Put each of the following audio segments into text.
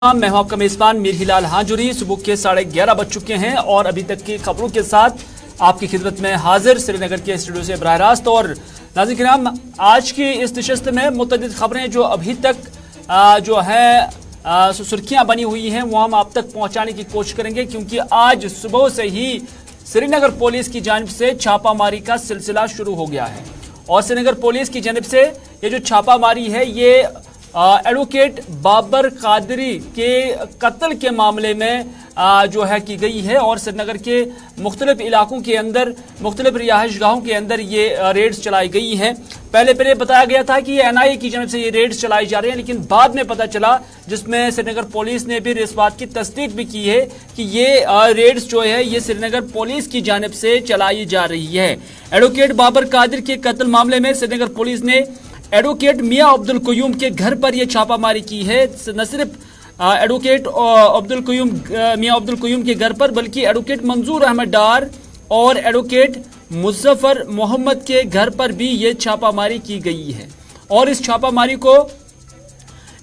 मैं हूं आपका मेजबान मीर हिलाल हाजुरी। सुबह के 11:30 बज चुके हैं और अभी तक की खबरों के साथ आपकी खिदमत में हाजिर श्रीनगर के स्टूडियो से बराह रास्त। और नाज़रीन किराम, आज की इस नशिस्त में मुतअद्दिद खबरें जो अभी तक जो है सुर्खियां बनी हुई हैं वो हम आप तक पहुंचाने की कोशिश करेंगे, क्योंकि आज सुबह से ही श्रीनगर पुलिस की जानिब से छापामारी का सिलसिला शुरू हो गया है। और श्रीनगर पुलिस की जानिब से ये जो छापामारी है ये एडवोकेट बाबर कादरी के कत्ल के मामले में जो है की गई है। और श्रीनगर के मुख्तलिफ इलाकों के अंदर, मुख्तलिफ रिहाइश गाहों के अंदर ये रेड्स चलाई गई हैं। पहले बताया गया था कि NIA की जानिब से ये रेड्स चलाई जा रही हैं, लेकिन बाद में पता चला, जिसमें श्रीनगर पुलिस ने भी इस बात की तस्दीक भी की है कि ये रेड्स जो है ये श्रीनगर पुलिस की जानिब से चलाई जा रही है। एडवोकेट बाबर कादिर के कत्ल मामले में श्रीनगर पुलिस ने एडवोकेट मियां अब्दुल कयूम के घर पर यह छापामारी की है। न सिर्फ एडवोकेट मियां अब्दुल कयूम के घर पर, बल्कि एडवोकेट मंजूर अहमद डार और एडवोकेट मुजफ्फर मोहम्मद के घर पर भी ये छापामारी की गई है। और इस छापामारी को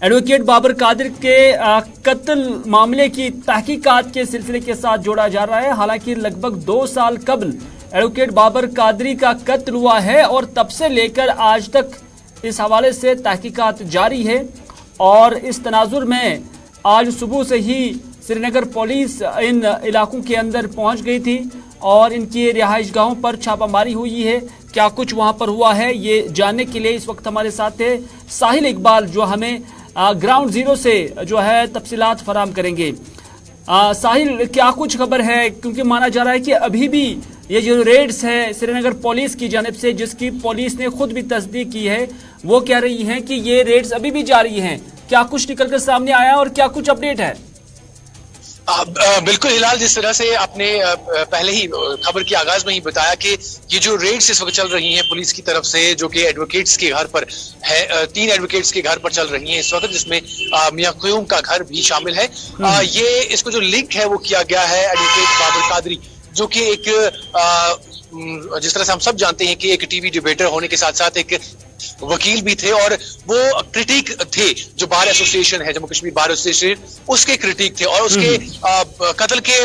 एडवोकेट बाबर कादिर के कत्ल मामले की तहकीकात के सिलसिले के साथ जोड़ा जा रहा है। हालांकि लगभग 2 साल कबल एडवोकेट बाबर कादरी का कत्ल हुआ है और तब से लेकर आज तक इस हवाले से तहकीकात जारी है। और इस तनाजुर में आज सुबह से ही श्रीनगर पुलिस इन इलाकों के अंदर पहुंच गई थी और इनकी रिहाइश गाहों पर छापामारी हुई है। क्या कुछ वहां पर हुआ है ये जानने के लिए इस वक्त हमारे साथ है साहिल इकबाल, जो हमें ग्राउंड जीरो से जो है तफसीलात फराम करेंगे। साहिल, क्या कुछ खबर है? क्योंकि माना जा रहा है कि अभी भी ये जो रेड्स है श्रीनगर पुलिस की जानिब से, जिसकी पुलिस ने खुद भी तस्दीक की है, वो कह रही हैं कि ये रेड्स अभी भी जारी हैं। क्या कुछ निकलकर सामने आया और क्या कुछ अपडेट है? बिल्कुल हिलाल, जिस तरह से आपने पहले ही खबर के आगाज में ही बताया कि ये जो रेड्स इस वक्त चल रही हैं पुलिस की तरफ से, जो कि एडवोकेट्स के घर पर है, 3 एडवोकेट्स के घर पर चल रही हैं इस वक्त, जिसमें मियां कयूम का घर भी शामिल है। ये इसको जो लिंक है वो किया गया है एडवोकेट बाबर कादरी, जो कि एक जिस तरह से हम सब जानते हैं कि एक टीवी डिबेटर होने के साथ साथ एक वकील भी थे और वो क्रिटिक थे, जो बार एसोसिएशन है, जम्मू कश्मीर बार एसोसिएशन, उसके क्रिटिक थे। और उसके कत्ल के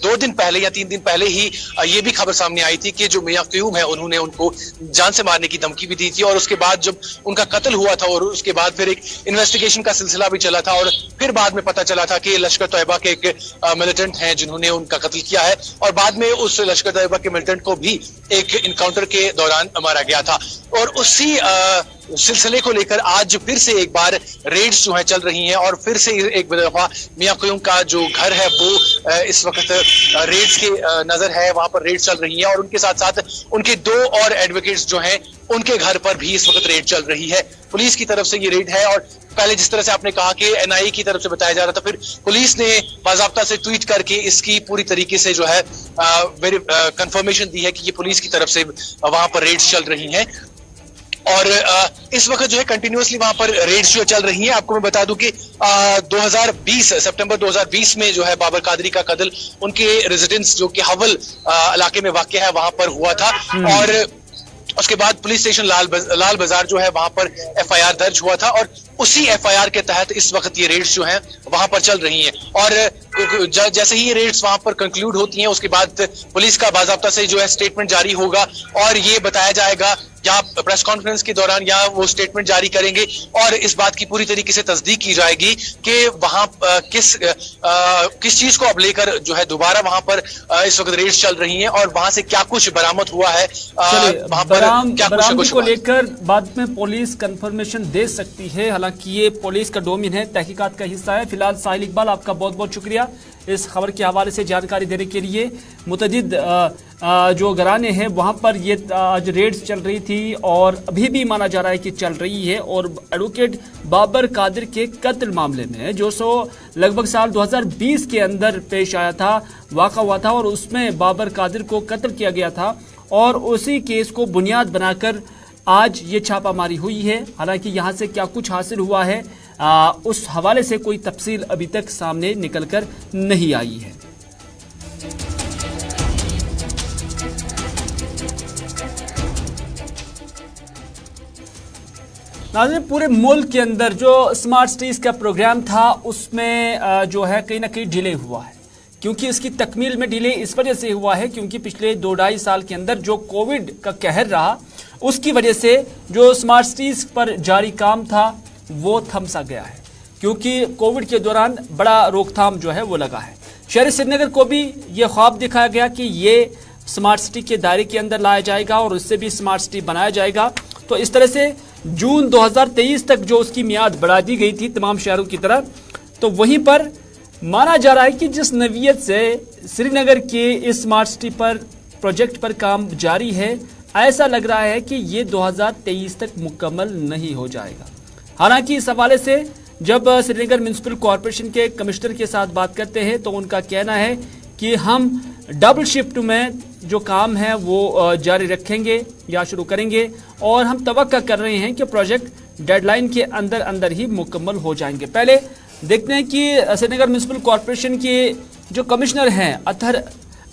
2 दिन पहले या 3 दिन पहले ही ये भी खबर सामने आई थी कि जो मियां कयूम है उन्होंने उनको जान से मारने की धमकी भी दी थी। और उसके बाद जब उनका कत्ल हुआ था और उसके बाद फिर एक इन्वेस्टिगेशन का सिलसिला भी चला था और फिर बाद में पता चला था कि लश्कर तैयबा के एक मिलिटेंट हैं जिन्होंने उनका कत्ल किया है। और बाद में उस लश्कर तैयबा के मिलिटेंट को भी एक इनकाउंटर के दौरान मारा गया था। और उसी सिलसिले को लेकर आज फिर से एक बार रेड्स जो है चल रही हैं और फिर से एक दफा मियां कयूम का जो घर है वो इस वक्त रेड्स के नजर है, वहां पर रेड्स चल रही है। और उनके साथ साथ उनके 2 और एडवोकेट्स जो हैं उनके घर पर भी इस वक्त रेड चल रही है। पुलिस की तरफ से ये रेड है। और पहले जिस तरह से आपने कहा कि NIA की तरफ से बताया जा रहा था, फिर पुलिस ने बाज़ाब्ता से ट्वीट करके इसकी पूरी तरीके से जो है कंफर्मेशन दी है कि ये पुलिस की तरफ से वहां पर रेड्स चल रही हैं। और इस वक्त जो है कंटिन्यूअसली वहां पर रेड्स जो चल रही हैं। आपको मैं बता दूं कि 2020 सितंबर 2020 में जो है बाबर कादरी का कत्ल उनके रेजिडेंस जो कि हवल इलाके में वाक़ है वहां पर हुआ था। और उसके बाद पुलिस स्टेशन लाल बाजार जो है वहां पर FIR दर्ज हुआ था और उसी FIR के तहत इस वक्त ये रेड्स जो हैं वहां पर चल रही हैं। और जैसे ही ये रेड्स वहां पर कंक्लूड होती हैं उसके बाद पुलिस का बाज़ाब्ता से जो है स्टेटमेंट जारी होगा और ये बताया जाएगा, या प्रेस कॉन्फ्रेंस के दौरान या वो स्टेटमेंट जारी करेंगे और इस बात की पूरी तरीके से तस्दीक की जाएगी कि वहां किस चीज को अब लेकर जो है दोबारा वहां पर इस वक्त रेड्स चल रही हैं और वहां से क्या कुछ बरामद हुआ है, वहां पर क्या कुछ को लेकर बाद में पुलिस कंफर्मेशन दे सकती है। हालांकि ये पुलिस का डोमेन है, तहकीकात का हिस्सा है। फिलहाल साहिल इकबाल, आपका बहुत बहुत शुक्रिया इस खबर के हवाले से जानकारी देने के लिए। मुतअद्दिद जो घराने हैं वहां पर ये आज रेड्स चल रही थी और अभी भी माना जा रहा है कि चल रही है। और एडवोकेट बाबर कादिर के कत्ल मामले में जो लगभग साल 2020 के अंदर पेश आया था, वाक़ा हुआ था और उसमें बाबर कादिर को कत्ल किया गया था और उसी केस को बुनियाद बनाकर आज ये छापामारी हुई है। हालांकि यहाँ से क्या कुछ हासिल हुआ है उस हवाले से कोई तफसील अभी तक सामने निकलकर नहीं आई है। नाज़रीन, पूरे मुल्क के अंदर जो स्मार्ट सिटीज का प्रोग्राम था उसमें जो है कहीं ना कहीं डिले हुआ है, क्योंकि इसकी तकमील में डिले इस वजह से हुआ है क्योंकि पिछले 2-2.5 साल के अंदर जो कोविड का कहर रहा उसकी वजह से जो स्मार्ट सिटीज पर जारी काम था वो थम सा गया है, क्योंकि कोविड के दौरान बड़ा रोकथाम जो है वो लगा है। शहर श्रीनगर को भी ये ख्वाब दिखाया गया कि ये स्मार्ट सिटी के दायरे के अंदर लाया जाएगा और उससे भी स्मार्ट सिटी बनाया जाएगा। तो इस तरह से जून 2023 तक जो उसकी मियाद बढ़ा दी गई थी तमाम शहरों की तरह, तो वहीं पर माना जा रहा है कि जिस नवीयत से श्रीनगर के इस स्मार्ट सिटी पर प्रोजेक्ट पर काम जारी है, ऐसा लग रहा है कि ये 2023 तक मुकम्मल नहीं हो जाएगा। हालांकि इस हवाले से जब श्रीनगर म्युनिसिपल कॉरपोरेशन के कमिश्नर के साथ बात करते हैं तो उनका कहना है कि हम डबल शिफ्ट में जो काम है वो जारी रखेंगे या शुरू करेंगे और हम तवक्का कर रहे हैं कि प्रोजेक्ट डेडलाइन के अंदर अंदर ही मुकम्मल हो जाएंगे। पहले देखते हैं कि श्रीनगर म्युनिसिपल कॉरपोरेशन के जो कमिश्नर हैं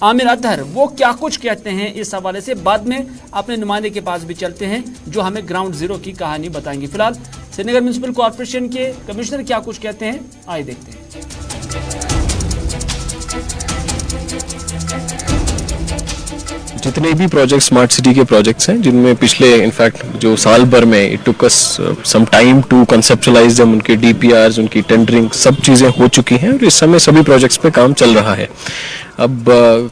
आमिर अतहर वो क्या कुछ कहते हैं इस हवाले से। बाद में अपने नुमाइंदे के पास भी चलते हैं जो हमें ग्राउंड जीरो की कहानी बताएंगे। फिलहाल श्रीनगर म्युनिसिपल कॉरपोरेशन के कमिश्नर क्या कुछ कहते हैं, आइए देखते हैं। जितने भी प्रोजेक्ट स्मार्ट सिटी के प्रोजेक्ट्स हैं जिनमें पिछले इनफैक्ट जो साल भर में it took us some time to conceptualise them, उनके डीपीआरस, उनकी टेंडरिंग सब चीज़ें हो चुकी हैं और इस समय सभी प्रोजेक्ट्स पे काम चल रहा है। अब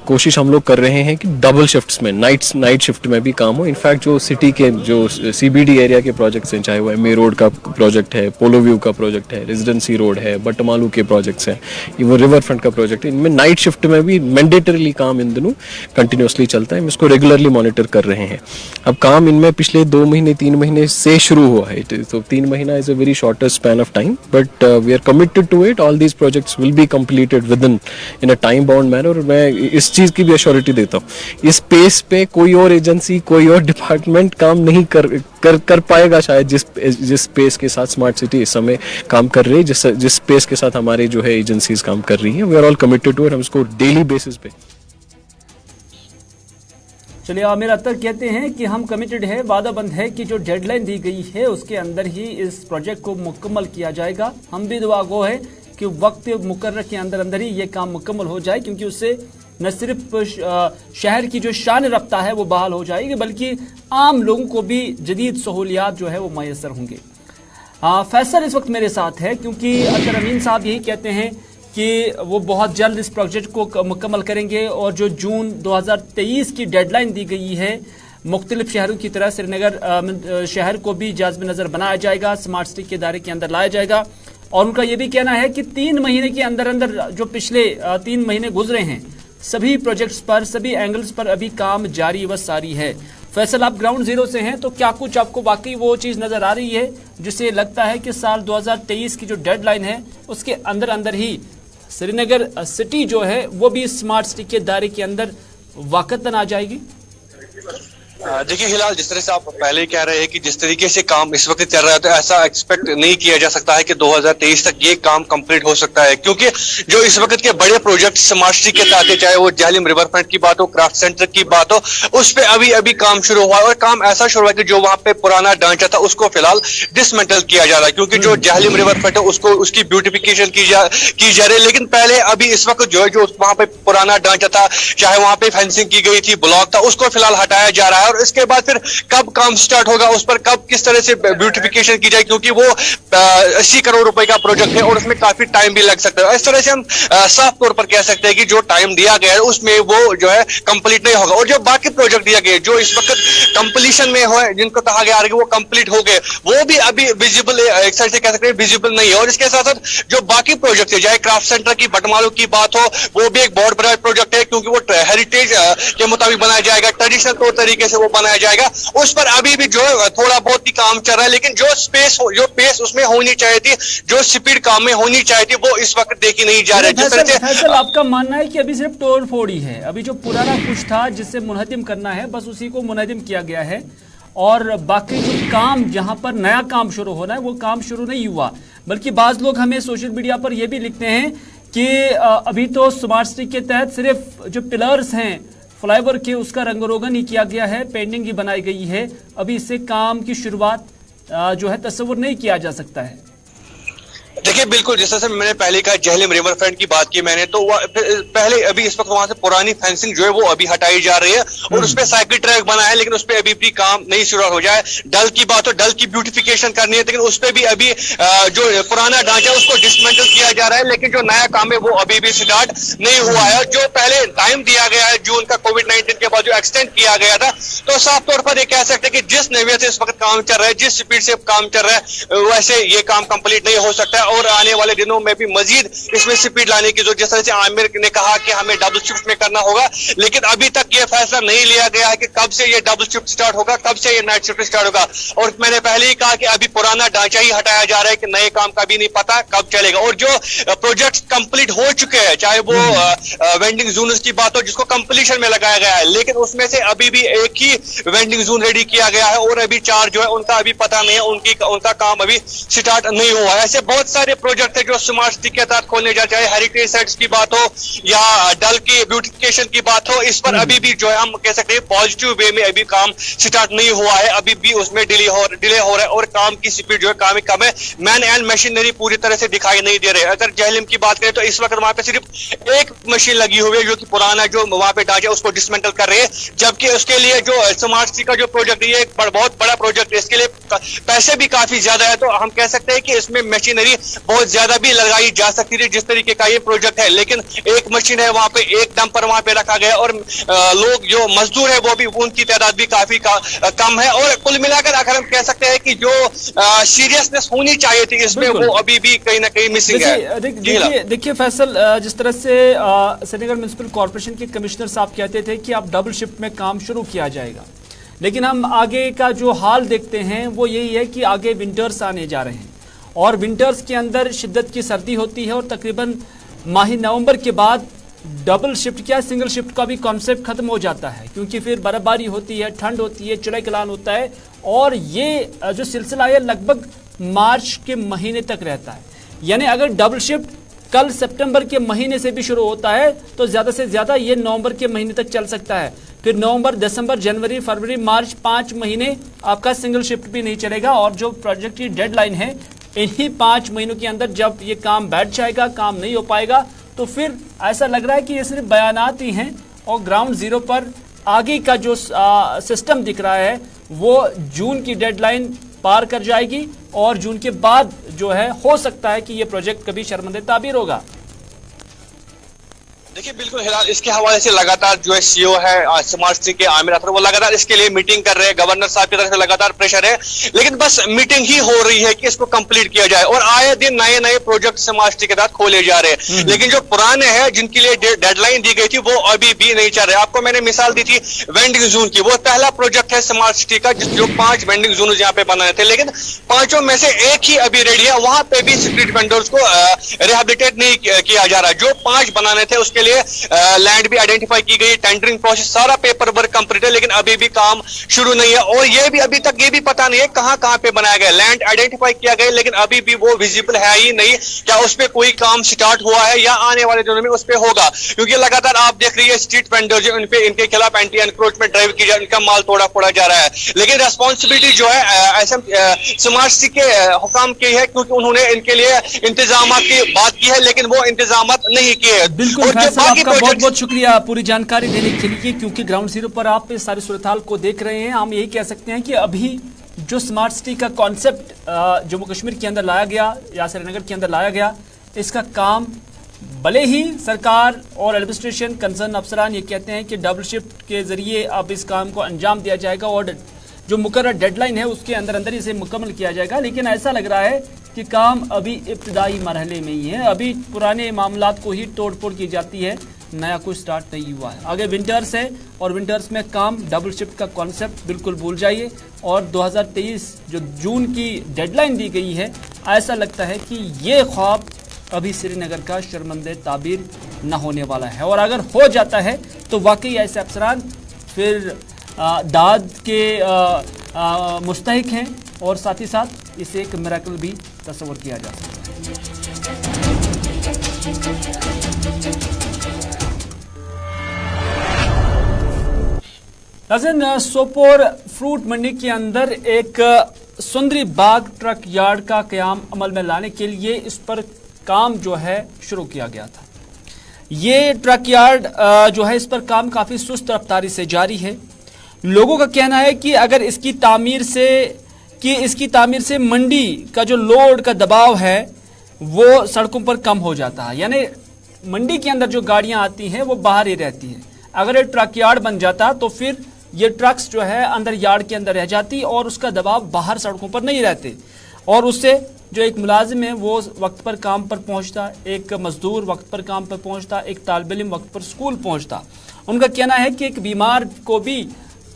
कोशिश हम लोग कर रहे हैं कि डबल शिफ्ट्स में नाइट शिफ्ट में भी काम हो। इनफैक्ट जो सिटी के जो सीबीडी एरिया के प्रोजेक्ट्स हैं, चाहे वो एमए रोड का प्रोजेक्ट है, पोलो व्यू का प्रोजेक्ट है, रेजिडेंसी रोड है, बटमालू के प्रोजेक्ट्स हैं, वो रिवर फ्रंट का प्रोजेक्ट है, इनमें नाइट शिफ्ट में भी मैंडेटरीली काम इन दिनों कंटिन्यूसली चलता है। हम इसको रेगुलरली मॉनिटर कर रहे हैं। अब काम इनमें पिछले 2 महीने 3 महीने से शुरू हुआ है, तो 3 महीना is a very shortest span of time, but we are committed to it. All these projects will be completed within a time bound manner. और मैं इस चीज की भी अश्योरिटी देता हूँ, इस पेस पे कोई और एजेंसी, कोई और डिपार्टमेंट काम नहीं कर पाएगा शायद जिस पेस के साथ स्मार्ट सिटी इस समय काम कर रही है, जिस पेस के साथ हमारे जो है एजेंसीज काम कर रही हैं। We are all committed to it. हम इसको डेली बेसिस पे। चलिए, आमिर अख्तर कहते हैं कि हम कमिटेड है, वादाबंद है कि जो डेडलाइन दी गई है उसके अंदर ही इस प्रोजेक्ट को मुकम्मल किया जाएगा। हम भी दुआगो है कि वक्त मुकर्रर के अंदर अंदर ही ये काम मुकम्मल हो जाए, क्योंकि उससे न सिर्फ शहर की जो शान रफ्ता है वो बहाल हो जाएगी, बल्कि आम लोगों को भी जदीद सहूलियात जो है वो मैसर होंगे। फैसल इस वक्त मेरे साथ है क्योंकि अतर अमीन साहब यही कहते हैं कि वो बहुत जल्द इस प्रोजेक्ट को मुकम्मल करेंगे और जो जून 2023 की डेडलाइन दी गई है, मुख्तलिफ शहरों की तरह श्रीनगर शहर को भी जाज़ब नज़र बनाया जाएगा, स्मार्ट सिटी के दायरे के अंदर लाया जाएगा। और उनका ये भी कहना है कि 3 महीने के अंदर अंदर जो पिछले 3 महीने गुजरे हैं, सभी प्रोजेक्ट्स पर, सभी एंगल्स पर अभी काम जारी व सारी है। फैसल, आप ग्राउंड जीरो से हैं, तो क्या कुछ आपको वाकई वो चीज़ नज़र आ रही है जिससे लगता है कि साल 2023 की जो डेडलाइन है उसके अंदर अंदर ही श्रीनगर सिटी जो है वो भी स्मार्ट सिटी के दायरे के अंदर वाकतन आ जाएगी? देखिए हिलाल, जिस तरह से आप पहले ही कह रहे हैं कि जिस तरीके से काम इस वक्त चल रहा है, तो ऐसा एक्सपेक्ट नहीं किया जा सकता है कि 2023 तक ये काम कंप्लीट हो सकता है, क्योंकि जो इस वक्त के बड़े प्रोजेक्ट स्मार्ट सिटी के तहत, चाहे वो जहलिम रिवर फ्रंट की बात हो, क्राफ्ट सेंटर की बात हो, उस पर अभी काम शुरू हुआ है। और काम ऐसा शुरू हुआ है कि जो वहां पे पुराना ढांचा था उसको फिलहाल डिसमेंटल किया जा रहा है, क्योंकि जो जहलिम रिवर फ्रंट है उसको उसकी ब्यूटिफिकेशन की जा रही है। लेकिन पहले अभी इस वक्त जो वहां पे पुराना ढांचा था, चाहे वहां पे फेंसिंग की गई थी, ब्लॉक था, उसको फिलहाल हटाया जा रहा है। और इसके बाद फिर कब काम स्टार्ट होगा, उस पर कब किस तरह से ब्यूटिफिकेशन की जाए, क्योंकि वो 80 करोड़ रुपए का प्रोजेक्ट है और उसमें काफी टाइम भी लग सकता है। इस तरह से हम साफ तौर पर कह सकते हैं कि जो टाइम दिया गया है उसमें वो जो है कंप्लीट नहीं होगा। और जो बाकी प्रोजेक्ट दिया गया जो इस वक्त कंप्लीशन में हो, जिनको कहा गया कि वो कंप्लीट हो गए, वो भी अभी विजिबल, एक साइड से कह सकते हैं विजिबल नहीं है। और इसके साथ साथ जो बाकी प्रोजेक्ट है, चाहे क्राफ्ट सेंटर की, बटमालू की बात हो, वो भी एक बहुत बड़ा प्रोजेक्ट है, क्योंकि वो हेरिटेज के मुताबिक बनाया जाएगा, ट्रेडिशनल तौर तरीके से वो बनाया जाएगा। उस पर अभी भी जो थोड़ा बहुत ही काम चल रहा है, लेकिन जो स्पेस जो पेस उसमें होनी चाहिए थी, जो स्पीड काम में होनी चाहिए थी, वो इस वक्त देखी नहीं जा रही है। फैसल, आपका मानना है कि अभी सिर्फ तोड़ फोड़ ही है, अभी जो पुराना कुछ था जिससे मुनहदिम करना है बस उसी को मुनहदिम किया गया है, और बाकी जो काम जहां पर नया काम शुरू होना है वो काम शुरू नहीं हुआ। बल्कि बाज लोग हमें सोशल मीडिया पर यह भी लिखते हैं कि अभी तो स्मार्ट सिटी के तहत सिर्फ जो पिलर्स हैं फ्लाईओवर के उसका रंगरोगन ही किया गया है, पेंटिंग ही बनाई गई है, अभी इससे काम की शुरुआत जो है तस्वुर नहीं किया जा सकता है। देखिए बिल्कुल, जैसा से मैंने पहले कहा जहलम रिवर फ्रंट की बात की मैंने, तो पहले अभी इस वक्त वहां से पुरानी फेंसिंग जो है वो अभी हटाई जा रही है और उस पे साइकिल ट्रैक बना है, लेकिन उस पे अभी भी काम नहीं शुरू हो जाए। डल की बात हो, डल की ब्यूटिफिकेशन करनी है, लेकिन उस पे भी अभी जो पुराना ढांचा है उसको डिसमेंटल किया जा रहा है, लेकिन जो नया काम है वो अभी भी स्टार्ट नहीं हुआ है। जो पहले टाइम दिया गया है जून का कोविड-19 के बाद जो एक्सटेंड किया गया था, तो साफ तौर पर ये कह सकते हैं कि जिस नवीयत से इस वक्त काम चल रहा है, जिस स्पीड से काम चल रहा है, वैसे ये काम कंप्लीट नहीं हो सकता है और आने वाले दिनों में भी मजीद इसमें स्पीड लाने की जरूरत। जिस तरह से आमिर ने कहा कि हमें डबल शिफ्ट में करना होगा, लेकिन अभी तक ये फैसला नहीं लिया गया है कि कब से ये डबल शिफ्ट स्टार्ट होगा, कब से ये नाइट शिफ्ट स्टार्ट होगा। और मैंने पहले ही कहा कि अभी पुराना ढांचा ही हटाया जा रहा है कि नए काम का भी नहीं पता कब चलेगा। और जो प्रोजेक्ट कंप्लीट हो चुके हैं, चाहे वो वेंडिंग जोन की बात हो जिसको कंप्लीशन में लगाया गया है, लेकिन उसमें से अभी भी एक ही वेंडिंग जोन रेडी किया गया है और अभी 4 जो है उनका अभी पता नहीं है, उनका काम अभी स्टार्ट नहीं हुआ है। ऐसे बहुत सारे प्रोजेक्ट है जो स्मार्ट सिटी के तहत खोलने जा, चाहे हेरिटेज साइट्स की बात हो या डल की ब्यूटिफिकेशन की बात हो, इस पर अभी भी जो है हम कह सकते हैं पॉजिटिव वे में अभी काम स्टार्ट नहीं हुआ है, अभी भी उसमें डिले हो रहा है और काम की स्पीड जो है काफी कम है। मैन एंड मशीनरी पूरी तरह से दिखाई नहीं दे रहे। अगर जहलम की बात करें तो इस वक्त वहां पे सिर्फ एक मशीन लगी हुई है जो कि पुराना जो वहां पे ढांचा उसको डिसमेंटल कर रहे हैं, जबकि उसके लिए जो स्मार्ट सिटी का जो प्रोजेक्ट है ये एक बहुत बड़ा प्रोजेक्ट है, इसके लिए पैसे भी काफी ज्यादा है। तो हम कह सकते हैं कि इसमें मशीनरी बहुत ज्यादा भी लगाई जा सकती थी जिस तरीके का ये प्रोजेक्ट है, लेकिन एक मशीन है वहां पे, एक डंपर वहां पे रखा गया और लोग जो मजदूर है वो भी उनकी तादाद भी काफी कम है। और कुल मिलाकर अगर हम कह सकते हैं कि जो सीरियसनेस होनी चाहिए थी इसमें वो अभी भी कहीं ना कहीं मिसिंग है। देखिए फैसल, जिस तरह से श्रीनगर म्युनिसिपल कॉर्पोरेशन के कमिश्नर साहब कहते थे कि अब डबल शिफ्ट में काम शुरू किया जाएगा, लेकिन हम आगे का जो हाल देखते हैं वो यही है कि आगे विंटर्स आने जा रहे हैं और विंटर्स के अंदर शिद्दत की सर्दी होती है और तकरीबन माह नवंबर के बाद डबल शिफ्ट क्या सिंगल शिफ्ट का भी कॉन्सेप्ट खत्म हो जाता है, क्योंकि फिर बर्फबारी होती है, ठंड होती है, चिड़ै कलान होता है और ये जो सिलसिला है लगभग मार्च के महीने तक रहता है। यानी अगर डबल शिफ्ट कल सितंबर के महीने से भी शुरू होता है तो ज़्यादा से ज़्यादा ये नवंबर के महीने तक चल सकता है, फिर नवंबर, दिसंबर, जनवरी, फरवरी, मार्च 5 महीने आपका सिंगल शिफ्ट भी नहीं चलेगा। और जो प्रोजेक्ट की डेडलाइन है इन्हीं 5 महीनों के अंदर जब ये काम बैठ जाएगा, काम नहीं हो पाएगा, तो फिर ऐसा लग रहा है कि ये सिर्फ बयानात ही हैं और ग्राउंड जीरो पर आगे का जो सिस्टम दिख रहा है वो जून की डेडलाइन पार कर जाएगी और जून के बाद जो है हो सकता है कि ये प्रोजेक्ट कभी शर्मंदे ताबीर होगा। देखिए बिल्कुल हिलाल, इसके हवाले से लगातार जो है सीओ है स्मार्ट सिटी के आमिर अतर वो लगातार इसके लिए मीटिंग कर रहे हैं, गवर्नर साहब की तरफ से लगातार प्रेशर है, लेकिन बस मीटिंग ही हो रही है कि इसको कंप्लीट किया जाए और आए दिन नए नए प्रोजेक्ट स्मार्ट सिटी के तहत खोले जा रहे हैं, लेकिन जो पुराने हैं जिनके लिए डेडलाइन दी गई थी वो अभी भी नहीं चल रहे। आपको मैंने मिसाल दी थी वेंडिंग जोन की, वो पहला प्रोजेक्ट है स्मार्ट सिटी का जो 5 वेंडिंग जोन यहाँ पे बनाए थे, लेकिन 5 में से एक ही अभी रेडी है, वहां पे भी स्ट्रीट वेंडर्स को रिहेबिलिटेट नहीं किया जा रहा। जो 5 बनाने थे उसके लिए लैंड भी आइडेंटिफाई की गई, टेंडरिंग प्रोसेस सारा पेपर वर्क कंप्लीट है, लेकिन अभी भी काम शुरू नहीं है और ये भी अभी तक ये भी पता नहीं है कहां कहां पे बनाया गया। लैंड आइडेंटिफाई किया गया लेकिन अभी भी वो विजिबल है ही नहीं, क्या उस पे कोई काम स्टार्ट हुआ है या आने वाले दिनों में उस पे होगा, क्योंकि लगातार आप देख रही है स्ट्रीट वेंडर जो इनके खिलाफ एंटी एनक्रोचमेंट ड्राइव की जाए, इनका माल तोड़ा फोड़ा जा रहा है, लेकिन रेस्पॉन्सिबिलिटी जो है स्मार्ट सिटी के हुकाम की है, क्योंकि उन्होंने इनके लिए इंतजाम की बात की है लेकिन वो इंतजाम नहीं किए। बिल्कुल, बहुत बहुत शुक्रिया पूरी जानकारी देने के लिए, क्योंकि ग्राउंड जीरो पर आप इस सारी सूरत हाल को देख रहे हैं। हम यही कह सकते हैं कि अभी जो स्मार्ट सिटी का कॉन्सेप्ट जम्मू कश्मीर के अंदर लाया गया या श्रीनगर के अंदर लाया गया, इसका काम भले ही सरकार और एडमिनिस्ट्रेशन कंसर्न अफसरान ये कहते हैं कि डबल शिफ्ट के जरिए अब इस काम को अंजाम दिया जाएगा और जो मुकर्रर डेडलाइन है उसके अंदर अंदर इसे मुकम्मल किया जाएगा, लेकिन ऐसा लग रहा है कि काम अभी इब्तिदाई मरहले में ही है। अभी पुराने मामलात को ही तोड़ फोड़ की जाती है, नया कुछ स्टार्ट नहीं हुआ है। आगे विंटर्स है और विंटर्स में काम डबल शिफ्ट का कॉन्सेप्ट बिल्कुल भूल जाइए और 2023 जो जून की डेडलाइन दी गई है, ऐसा लगता है कि ये ख्वाब अभी श्रीनगर का शर्मंदे ताबीर न होने वाला है और अगर हो जाता है तो वाकई ऐसे अफसरान फिर दाद के मुस्तहिक हैं और साथ ही साथ इसे एक मिरेकल भी तस्वर किया जा सकता है। नाज़रीन, सोपोर फ्रूट मंडी के अंदर एक सुंदरी बाग ट्रक यार्ड का क़याम अमल में लाने के लिए इस पर काम जो है शुरू किया गया था। ये ट्रक यार्ड जो है इस पर काम काफ़ी सुस्त रफ्तारी से जारी है। लोगों का कहना है कि अगर इसकी तामीर से मंडी का जो लोड का दबाव है वो सड़कों पर कम हो जाता है, यानी मंडी के अंदर जो गाड़ियां आती हैं वो बाहर ही रहती हैं। अगर ये ट्रक यार्ड बन जाता तो फिर ये ट्रक्स जो है अंदर यार्ड के अंदर रह जाती और उसका दबाव बाहर सड़कों पर नहीं रहते, और उससे जो एक मुलाजिम है वो वक्त पर काम पर पहुंचता, एक मजदूर वक्त पर काम पर पहुंचता, एक तालिब इल्म वक्त पर स्कूल पहुंचता। उनका कहना है कि एक बीमार को भी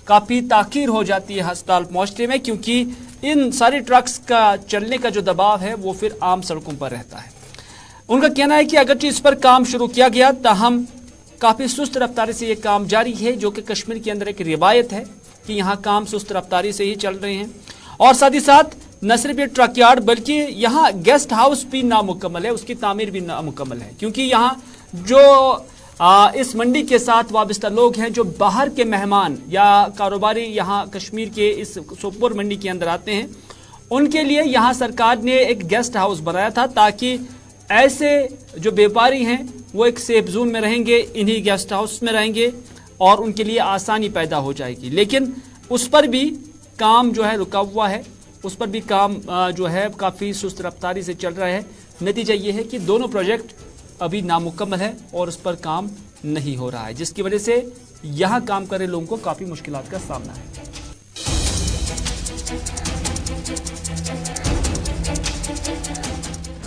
काफ़ी ताख़ीर हो जाती है अस्पताल पहुंचने में, क्योंकि इन सारी ट्रक्स का चलने का जो दबाव है वो फिर आम सड़कों पर रहता है। उनका कहना है कि अगरचे इस पर काम शुरू किया गया ताहम काफ़ी सुस्त रफ्तारी से ये काम जारी है, जो कि कश्मीर के अंदर एक रिवायत है कि यहाँ काम सुस्त रफ्तारी से ही चल रहे हैं। और साथ ही साथ न सिर्फ ये ट्रक यार्ड बल्कि यहाँ गेस्ट हाउस भी नामुकम्मल है, उसकी तामीर भी नामुकम्मल है, क्योंकि यहाँ जो इस मंडी के साथ वाबस्ता लोग हैं, जो बाहर के मेहमान या कारोबारी यहाँ कश्मीर के इस सोपोर मंडी के अंदर आते हैं, उनके लिए यहाँ सरकार ने एक गेस्ट हाउस बनाया था ताकि ऐसे जो व्यापारी हैं वो एक सेफ जोन में रहेंगे, इन्हीं गेस्ट हाउस में रहेंगे और उनके लिए आसानी पैदा हो जाएगी। लेकिन उस पर भी काम जो है रुका हुआ है, उस पर भी काम जो है काफ़ी सुस्त रफ्तारी से चल रहा है। नतीजा ये है कि दोनों प्रोजेक्ट अभी नामुकम्मल है और उस पर काम नहीं हो रहा है, जिसकी वजह से यहाँ काम कर रहे लोगों को काफ़ी मुश्किलात का सामना है।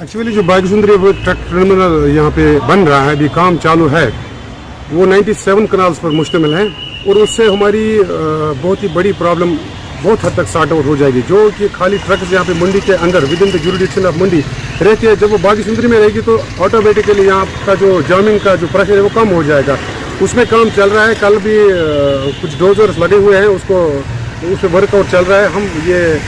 एक्चुअली जो बाग सुंदरी वो ट्रक टर्मिनल यहाँ पे बन रहा है, अभी काम चालू है, वो 97 कनाल्स पर मुश्तमिल है और उससे हमारी बहुत ही बड़ी प्रॉब्लम बहुत हद तक सॉर्ट आउट हो जाएगी। जो कि खाली ट्रक्स यहाँ पे मंडी के अंदर within the jurisdiction of mandi रहती है, जब वो बाग सुंदरी में रहेगी तो ऑटोमेटिकली यहाँ का जो जामिंग का जो प्रेशर है वो कम हो जाएगा। उसमें काम चल रहा है, कल भी कुछ डोजर्स लगे हुए हैं, उसमें वर्कआउट चल रहा है। हम ये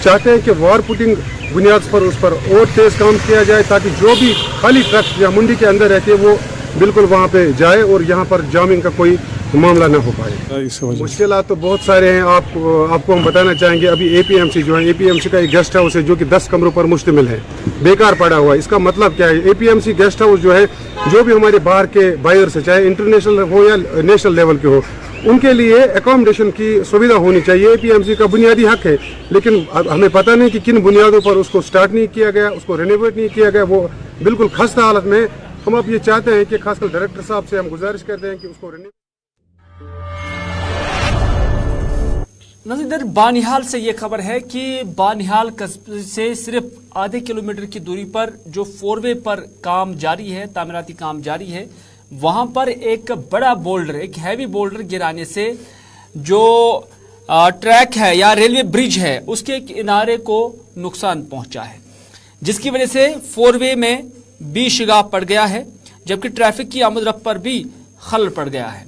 चाहते हैं कि वार पुटिंग बुनियाद पर उस पर और तेज काम किया जाए ताकि जो भी खाली ट्रक या मंडी के अंदर रहती है वो बिल्कुल वहाँ पे जाए और यहाँ पर जामिंग का कोई मामला न हो पाए। मुश्किलात तो बहुत सारे हैं, आपको हम बताना चाहेंगे। अभी एपीएमसी जो है, एपीएमसी का एक गेस्ट हाउस है जो कि 10 कमरों पर मुश्तमिल है, बेकार पड़ा हुआ है। इसका मतलब क्या है? एपीएमसी गेस्ट हाउस जो है, जो भी हमारे बाहर के बायर्स है, चाहे इंटरनेशनल हो या नेशनल लेवल के हो, उनके लिए एकोमोडेशन की सुविधा होनी चाहिए। एपीएमसी का बुनियादी हक है, लेकिन हमें पता नहीं कि किन बुनियादों पर उसको स्टार्ट नहीं किया गया, उसको रेनोवेट नहीं किया गया, वो बिल्कुल खस्ता हालत में। हम अब ये चाहते हैं कि खासकर डायरेक्टर साहब से हम गुजारिश करते हैं कि उसको नज़ीर बानिहाल से ये खबर है कि बानिहाल कस्बे से सिर्फ आधे किलोमीटर की दूरी पर जो 4वे पर काम जारी है, तामीराती काम जारी है, वहां पर एक बड़ा बोल्डर, एक हैवी बोल्डर गिराने से जो ट्रैक है या रेलवे ब्रिज है उसके किनारे को नुकसान पहुंचा है, जिसकी वजह से 4वे में भी शिगाफ पड़ गया है, जबकि ट्रैफिक की आमद रफ्त पर भी खलल पड़ गया है।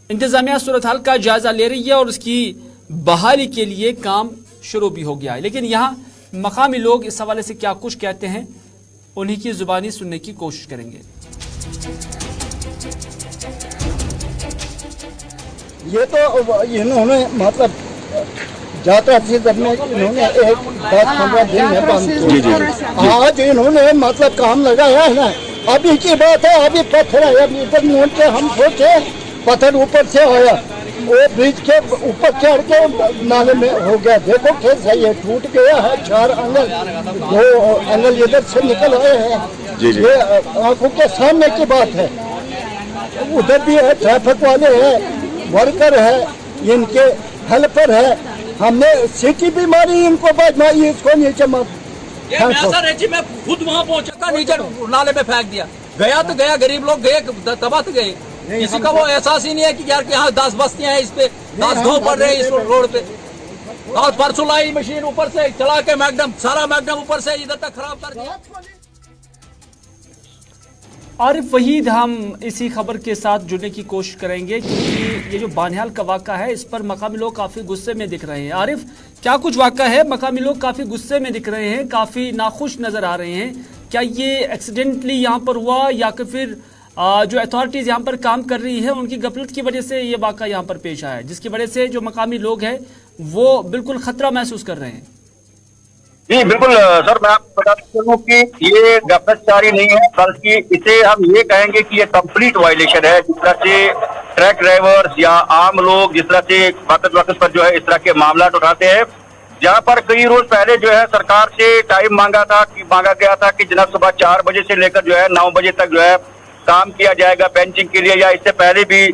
इंतजामिया सूरत हाल का जायजा ले रही है और उसकी बहाली के लिए काम शुरू भी हो गया है। लेकिन यहाँ मकामी लोग इस हवाले से क्या कुछ कहते हैं, उन्हीं की जुबानी सुनने की कोशिश करेंगे। ये तो इन्होंने मतलब जाता में इन्होंने एक 10-15 दिन में बंद किया। आज इन्होंने मतलब काम लगाया है ना, अभी की बात है, अभी पत्थर है, अभी इधर मोड़ के हम सोचे पत्थर ऊपर से आया, वो ब्रिज के ऊपर चढ़ के नाले में हो गया। देखो कैसा ये टूट गया है, 4 एंगल, 2 एंगल इधर से निकल आए हैं। ये आंखों के सामने की बात है। उधर भी है, ट्रैफिक वाले हैं, वर्कर है, इनके हेल्पर है। हमने सिटी भी मारी इनको, बाद में इसको नीचे मार। मैं खुद वहाँ पहुँचा था, नीचे नाले में फेंक दिया। गया तो गया, गरीब लोग गए, दबा तो गए। किसी का वो एहसास ही नहीं है कि यार कि यहाँ 10 बस्तियां हैं, इस पे 10 गाँव पड़ रहे हैं इस रोड पे। और परसों लाई मशीन ऊपर से चला के मैगडम, सारा मैगडम ऊपर से इधर तक खराब कर दिया। आरिफ वहीद हम इसी खबर के साथ जुड़ने की कोशिश करेंगे, क्योंकि ये जो बानिहाल का वाक़ा है इस पर मकामी लोग काफ़ी गुस्से में दिख रहे हैं। आरिफ, क्या कुछ वाक़ा है? मकामी लोग काफ़ी गुस्से में दिख रहे हैं, काफ़ी नाखुश नज़र आ रहे हैं। क्या ये एक्सीडेंटली यहाँ पर हुआ या फिर जो अथॉरिटीज़ यहाँ पर काम कर रही है उनकी गफलत की वजह से ये वाक़ा यहाँ पर पेश आया है, जिसकी वजह से जो मकामी लोग हैं वो बिल्कुल ख़तरा महसूस कर रहे हैं? जी बिल्कुल सर, मैं आपको बताता चलूं कि ये गफलतचारी नहीं है, बल्कि इसे हम ये कहेंगे कि ये कंप्लीट वायलेशन है। जिस तरह से ट्रक ड्राइवर्स या आम लोग जिस तरह से वक्त पर जो है इस तरह के मामला उठाते हैं, जहां पर कई रोज पहले जो है सरकार से टाइम मांगा गया था कि जनाब सुबह 4 बजे से लेकर जो है 9 बजे तक जो है काम किया जाएगा बेंचिंग के लिए, या इससे पहले भी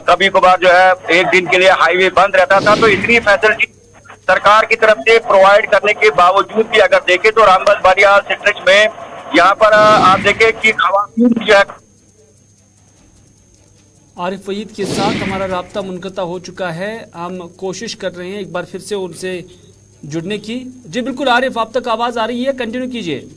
कभी कभार जो है एक दिन के लिए हाईवे बंद रहता था। तो इतनी फैसिलिटी सरकार की तरफ से प्रोवाइड करने के बावजूद भी अगर देखें तो रामबन बानियाल सेक्टर में यहाँ पर आप देखें कि खवातीन जो है। आरिफ वहीद के साथ हमारा राब्ता मुनक़ता हो चुका है, हम कोशिश कर रहे हैं एक बार फिर से उनसे जुड़ने की। जी बिल्कुल आरिफ, आप तक आवाज आ रही है, कंटिन्यू कीजिए।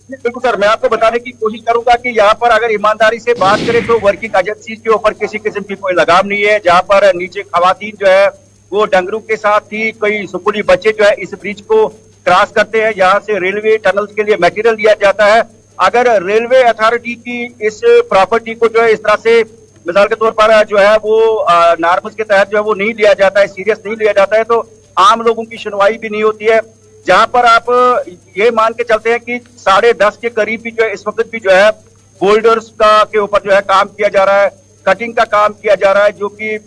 बिल्कुल सर, मैं आपको बताने की कोशिश करूंगा कि यहाँ पर अगर ईमानदारी से बात करें तो वर्किंग एजेंसी के ऊपर किसी किस्म की कोई लगाम नहीं है। जहाँ पर नीचे खवातीन जो है वो डंगरू के साथ ही कई स्कूली बच्चे जो है इस ब्रिज को क्रॉस करते हैं। यहाँ से रेलवे टनल्स के लिए मटेरियल दिया जाता है। अगर रेलवे अथॉरिटी की इस प्रॉपर्टी को जो है इस तरह से मिसाल के तौर पर जो है वो नॉर्म्स के तहत जो है वो नहीं लिया जाता है, सीरियस नहीं लिया जाता है, तो आम लोगों की सुनवाई भी नहीं होती है। जहां पर आप ये मान के चलते हैं कि 10:30 के करीब भी जो है इस वक्त भी जो है बोल्डर्स के ऊपर जो है काम किया जा रहा है, कटिंग का काम किया जा रहा है, जो कि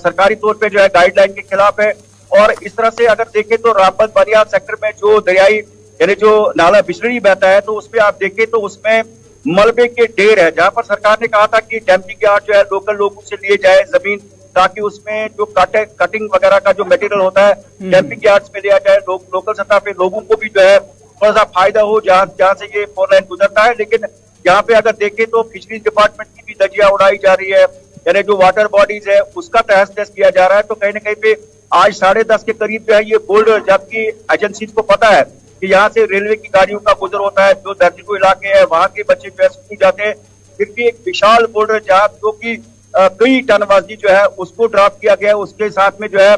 सरकारी तौर पे जो है गाइडलाइन के खिलाफ है। और इस तरह से अगर देखें तो रामबन बानियाल सेक्टर में जो दरियाई यानी जो नाला बिशरी बहता है, तो उसपे आप देखें तो उसमें मलबे के ढेर है। जहां पर सरकार ने कहा था कि डंपिंग यार्ड जो है लोकल लोगों से लिए जाए जमीन, ताकि उसमें जो कटिंग वगैरह का जो मटेरियल होता है डंपिंग यार्ड्स में लिया जाए, लोकल सतह पे लोगों को भी जो है थोड़ा सा फायदा हो जहाँ से ये 4 लाइन गुजरता है। लेकिन यहाँ पे अगर देखें तो फिशरीज डिपार्टमेंट की भी धज्जियां उड़ाई जा रही है, यानी जो वाटर बॉडीज है उसका तहस नहस किया जा रहा है। तो कहीं ना कहीं पे आज 10:30 के करीब जो है ये बोल्डर, जबकि एजेंसी को पता है कि यहाँ से रेलवे की गाड़ियों का गुजर होता है, जो दर्जनों इलाके हैं वहां के बच्चे जो है स्कूल जाते हैं, फिर भी एक विशाल बोल्डर जहाँ जो की कई टन वजनी जो है उसको ड्रॉप किया गया, उसके साथ में जो है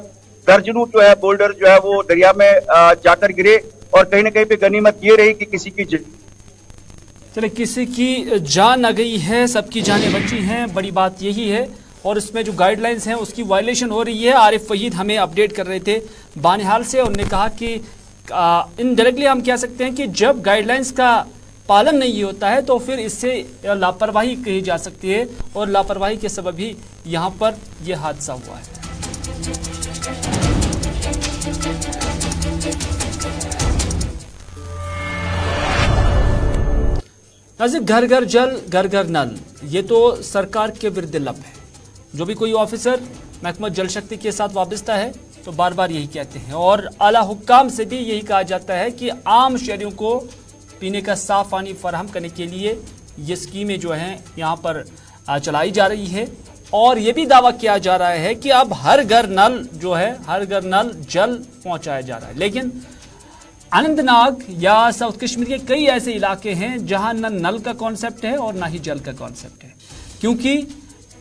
दर्जनों जो है बोल्डर जो है वो दरिया में जाकर गिरे। और कहीं ना कहीं पे गनीमत ये रही कि किसी की चले किसी की जान न गई है, सबकी जानें बची हैं, बड़ी बात यही है। और इसमें जो गाइडलाइंस हैं उसकी वायलेशन हो रही है। आरिफ वहीद हमें अपडेट कर रहे थे बानिहाल से, उन्होंने कहा कि इनडायरेक्टली हम कह सकते हैं कि जब गाइडलाइंस का पालन नहीं होता है तो फिर इससे लापरवाही कही जा सकती है, और लापरवाही के सबब ही यहाँ पर यह हादसा हुआ है। नाज़रीन, घर घर जल घर घर नल, ये तो सरकार के विरुद्ध लब है। जो भी कोई ऑफिसर महकमा जल शक्ति के साथ वाबस्ता है तो बार बार यही कहते हैं, और आला हुक्काम से भी यही कहा जाता है कि आम शहरियों को पीने का साफ पानी फराहम करने के लिए ये स्कीमें जो हैं यहाँ पर चलाई जा रही है। और ये भी दावा किया जा रहा है कि अब हर घर नल जो है, हर घर नल जल पहुँचाया जा रहा है। लेकिन अनंतनाग या साउथ कश्मीर के कई ऐसे इलाके हैं जहां न नल का कॉन्सेप्ट है और ना ही जल का कॉन्सेप्ट है, क्योंकि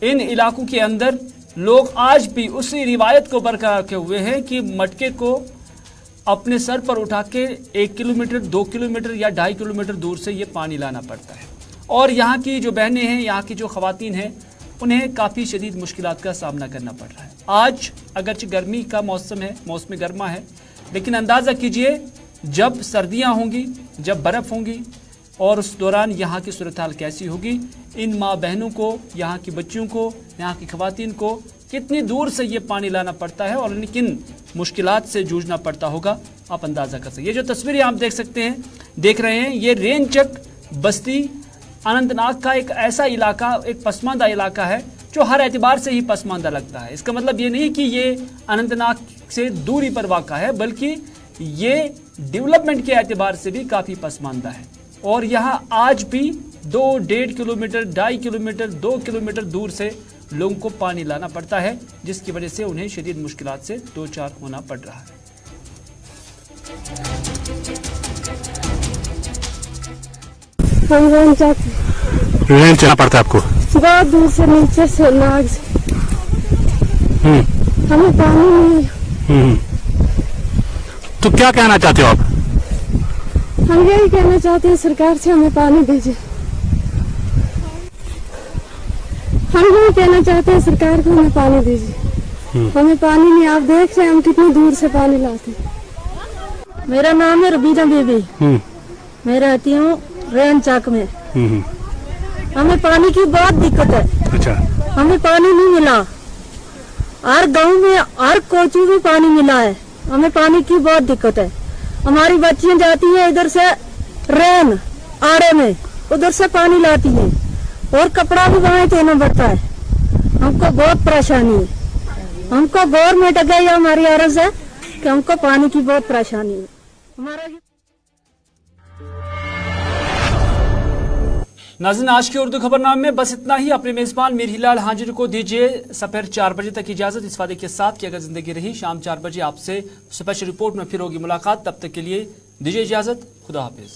इन इलाकों के अंदर लोग आज भी उसी रिवायत को बरकरार रखे हुए हैं कि मटके को अपने सर पर उठा के 1 किलोमीटर 2 किलोमीटर या 2.5 किलोमीटर दूर से ये पानी लाना पड़ता है। और यहाँ की जो बहनें हैं, यहाँ की जो खवातीन हैं, उन्हें काफ़ी शदीद मुश्किलात का सामना करना पड़ रहा है। आज अगरचे गर्मी का मौसम है, मौसम गर्मा है, लेकिन अंदाज़ा कीजिए जब सर्दियां होंगी, जब बर्फ़ होंगी, और उस दौरान यहाँ की सूरत हाल कैसी होगी। इन माँ बहनों को, यहाँ की बच्चियों को, यहाँ की खवातीन को कितनी दूर से ये पानी लाना पड़ता है और किन मुश्किलात से जूझना पड़ता होगा, आप अंदाज़ा कर सकते हैं। ये जो तस्वीरें आप देख रहे हैं, ये रेंचक बस्ती अनंतनाग का एक ऐसा इलाका, एक पसमानदा इलाका है जो हर एतबार से ही पसमानदा लगता है। इसका मतलब ये नहीं कि ये अनंतनाग से दूरी पर वाक़ा है, बल्कि ये डेवलपमेंट के एतबार से भी काफ़ी पसमानदा है। और यहाँ आज भी 2-1.5 किलोमीटर, 2.5 किलोमीटर, 2 किलोमीटर दूर से लोगों को पानी लाना पड़ता है, जिसकी वजह से उन्हें शदीद मुश्किलात से दो चार होना पड़ रहा है। हम रेल चलना पड़ता है आपको? बहुत दूर से, नीचे से, नाग से। हमें पानी नहीं। तो क्या कहना चाहते हो आप? हम यही कहना चाहते हैं सरकार से हमें पानी दीजिए। हम यही कहना चाहते हैं सरकार को हमें पानी दीजिए। हमें पानी नहीं, आप देख रहे हैं हम कितनी दूर से पानी लाते हैं। मेरा नाम है रुबीना बीबी। मैं रहती हूँ रेन चाक में। हमें पानी की बहुत दिक्कत है। अच्छा। हमें पानी नहीं मिला। हर गांव में हर कोचू में पानी मिला है। हमें पानी की बहुत दिक्कत है। हमारी बच्चियां जाती हैं इधर से रेन आड़े में, उधर से पानी लाती हैं और कपड़ा भी वहाँ देना पड़ता है। हमको बहुत परेशानी है। हमको गवर्नमेंट अगर ये हमारी अर्ज है कि हमको पानी की बहुत परेशानी है। हमारा नाज़रीन, आज के उर्दू खबरनामे में बस इतना ही। अपने मेजबान मीर हिलाल हाजिर को दीजिए दोपहर 4 बजे तक इजाजत, इस वादे के साथ कि अगर जिंदगी रही शाम 4 बजे आपसे स्पेशल रिपोर्ट में फिर होगी मुलाकात। तब तक के लिए दीजिए इजाजत। खुदा हाफिज।